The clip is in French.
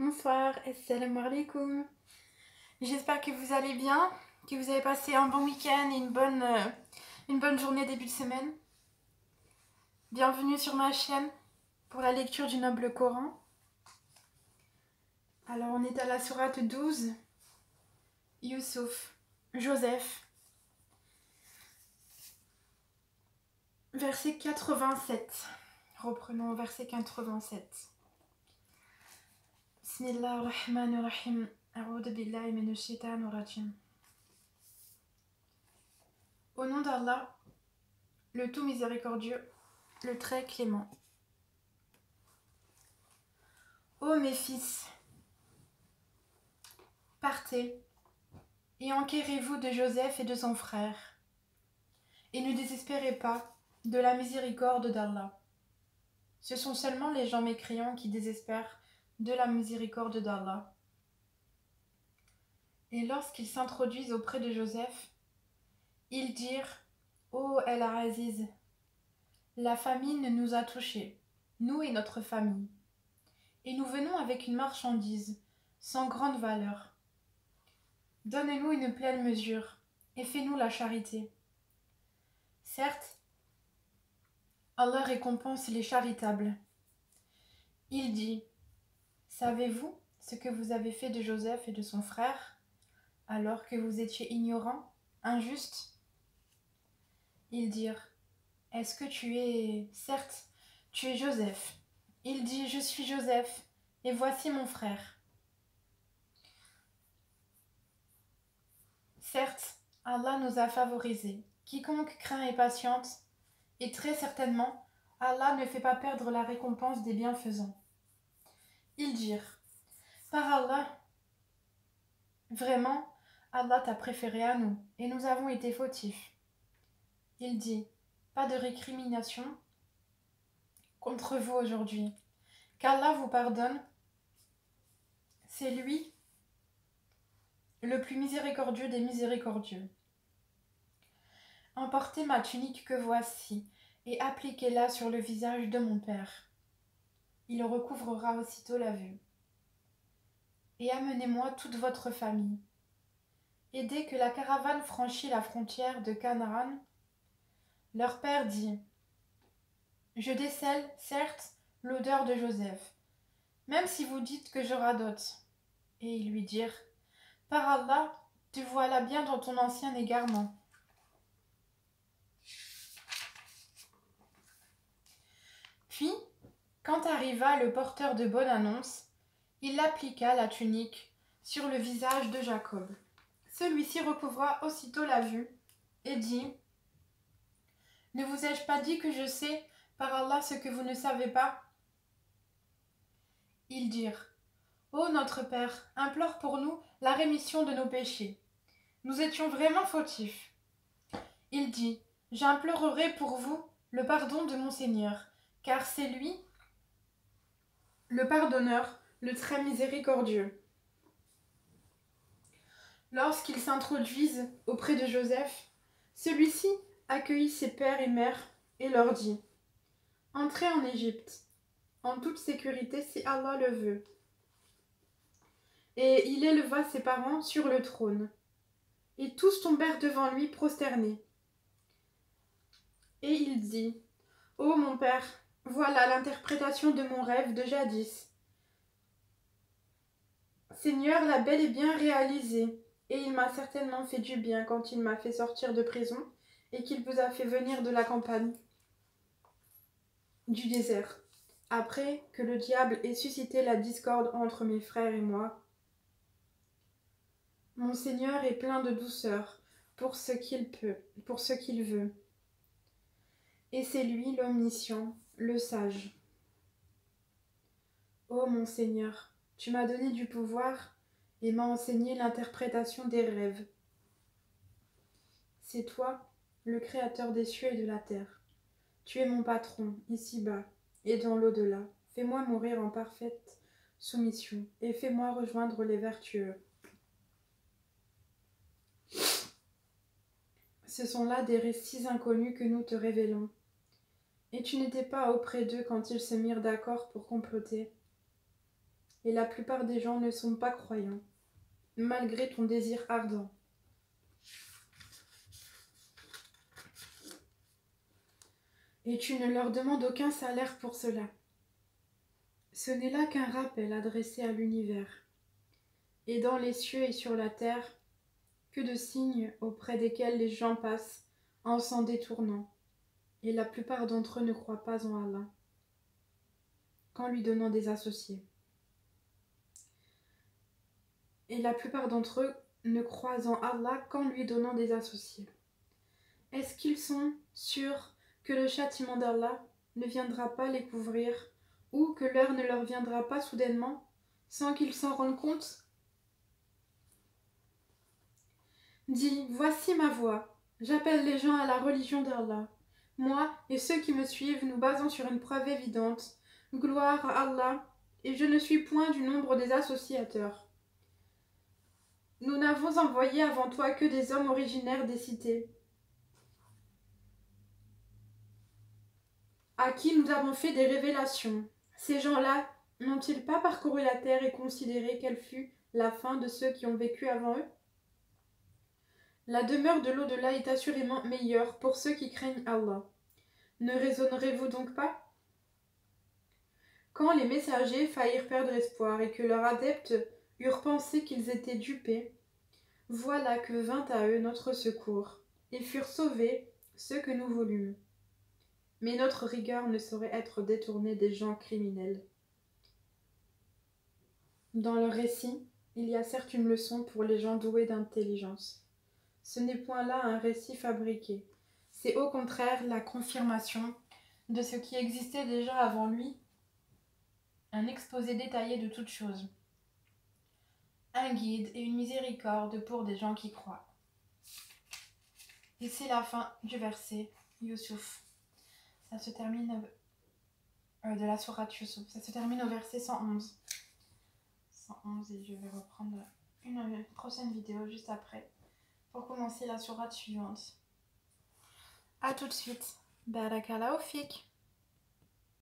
Bonsoir, assalamu alaikum. J'espère que vous allez bien, que vous avez passé un bon week-end et une bonne journée début de semaine. Bienvenue sur ma chaîne pour la lecture du noble Coran. Alors on est à la sourate 12, Youssouf, Joseph, verset 87. Reprenons au verset 87. Bismillahirrahmanirrahim. A'udhu billahi minash shaitanir rajim. Au nom d'Allah, le tout miséricordieux, le très clément. Ô mes fils, partez et enquérez-vous de Joseph et de son frère, et ne désespérez pas de la miséricorde d'Allah. Ce sont seulement les gens mécréants qui désespèrent de la miséricorde d'Allah. Et lorsqu'ils s'introduisent auprès de Joseph, ils dirent: Ô El-Aziz, la famine nous a touchés, nous et notre famille, et nous venons avec une marchandise sans grande valeur. Donne-nous une pleine mesure et fais-nous la charité. Certes, Allah récompense les charitables. Il dit: Savez-vous ce que vous avez fait de Joseph et de son frère, alors que vous étiez ignorants, injustes? Ils dirent: Est-ce que tu es... Certes, tu es Joseph. Il dit: Je suis Joseph, et voici mon frère. Certes, Allah nous a favorisés. Quiconque craint et patiente, et très certainement, Allah ne fait pas perdre la récompense des bienfaisants. Ils dirent: Par Allah, vraiment, Allah t'a préféré à nous, et nous avons été fautifs. Il dit: Pas de récrimination contre vous aujourd'hui, qu'Allah vous pardonne, c'est lui le plus miséricordieux des miséricordieux. Emportez ma tunique que voici, et appliquez-la sur le visage de mon père. Il recouvrera aussitôt la vue. Et amenez-moi toute votre famille. Et dès que la caravane franchit la frontière de Canaan, leur père dit: Je décèle, certes, l'odeur de Joseph, même si vous dites que je radote. Et ils lui dirent: Par Allah, te voilà bien dans ton ancien égarement. Puis, quand arriva le porteur de bonne annonce, il appliqua la tunique sur le visage de Jacob. Celui-ci recouvra aussitôt la vue et dit: Ne vous ai-je pas dit que je sais, par Allah, ce que vous ne savez pas? Ils dirent: Ô notre Père, implore pour nous la rémission de nos péchés. Nous étions vraiment fautifs. Il dit: J'implorerai pour vous le pardon de mon Seigneur, car c'est lui le pardonneur, le très miséricordieux. Lorsqu'ils s'introduisent auprès de Joseph, celui-ci accueillit ses pères et mères et leur dit: Entrez en Égypte, en toute sécurité si Allah le veut. Et il éleva ses parents sur le trône. Et tous tombèrent devant lui prosternés. Et il dit: Ô mon père, voilà l'interprétation de mon rêve de jadis. Seigneur l'a bel et bien réalisé, et il m'a certainement fait du bien quand il m'a fait sortir de prison et qu'il vous a fait venir de la campagne, du désert, après que le diable ait suscité la discorde entre mes frères et moi. Mon Seigneur est plein de douceur pour ce qu'il peut, pour ce qu'il veut. Et c'est lui l'omniscient, le sage. Ô mon Seigneur, tu m'as donné du pouvoir et m'as enseigné l'interprétation des rêves. C'est toi, le Créateur des cieux et de la terre. Tu es mon patron, ici-bas et dans l'au-delà. Fais-moi mourir en parfaite soumission et fais-moi rejoindre les vertueux. Ce sont là des récits inconnus que nous te révélons. Et tu n'étais pas auprès d'eux quand ils se mirent d'accord pour comploter. et la plupart des gens ne sont pas croyants, malgré ton désir ardent. Et tu ne leur demandes aucun salaire pour cela. Ce n'est là qu'un rappel adressé à l'univers. Et dans les cieux et sur la terre, que de signes auprès desquels les gens passent en s'en détournant, et la plupart d'entre eux ne croient pas en Allah, qu'en lui donnant des associés. Et la plupart d'entre eux ne croient en Allah qu'en lui donnant des associés. Est-ce qu'ils sont sûrs que le châtiment d'Allah ne viendra pas les couvrir, ou que l'heure ne leur viendra pas soudainement, sans qu'ils s'en rendent compte? Dis, voici ma voix. J'appelle les gens à la religion d'Allah. Moi et ceux qui me suivent, nous basons sur une preuve évidente. Gloire à Allah, et je ne suis point du nombre des associateurs. Nous n'avons envoyé avant toi que des hommes originaires des cités, à qui nous avons fait des révélations. Ces gens-là n'ont-ils pas parcouru la terre et considéré quelle fut la fin de ceux qui ont vécu avant eux? La demeure de l'au-delà est assurément meilleure pour ceux qui craignent Allah. Ne raisonnerez-vous donc pas? Quand les messagers faillirent perdre espoir et que leurs adeptes eurent pensé qu'ils étaient dupés, voilà que vint à eux notre secours, et furent sauvés ceux que nous voulûmes. Mais notre rigueur ne saurait être détournée des gens criminels. Dans le récit, il y a certes une leçon pour les gens doués d'intelligence. Ce n'est point là un récit fabriqué, c'est au contraire la confirmation de ce qui existait déjà avant lui, un exposé détaillé de toutes choses, un guide et une miséricorde pour des gens qui croient. Et c'est la fin du verset Youssouf. Ça se termine de la sourate Youssouf. Ça se termine au verset 111. 111 et je vais reprendre une prochaine vidéo juste après pour commencer la sourate suivante. A tout de suite. Barakallahu fik.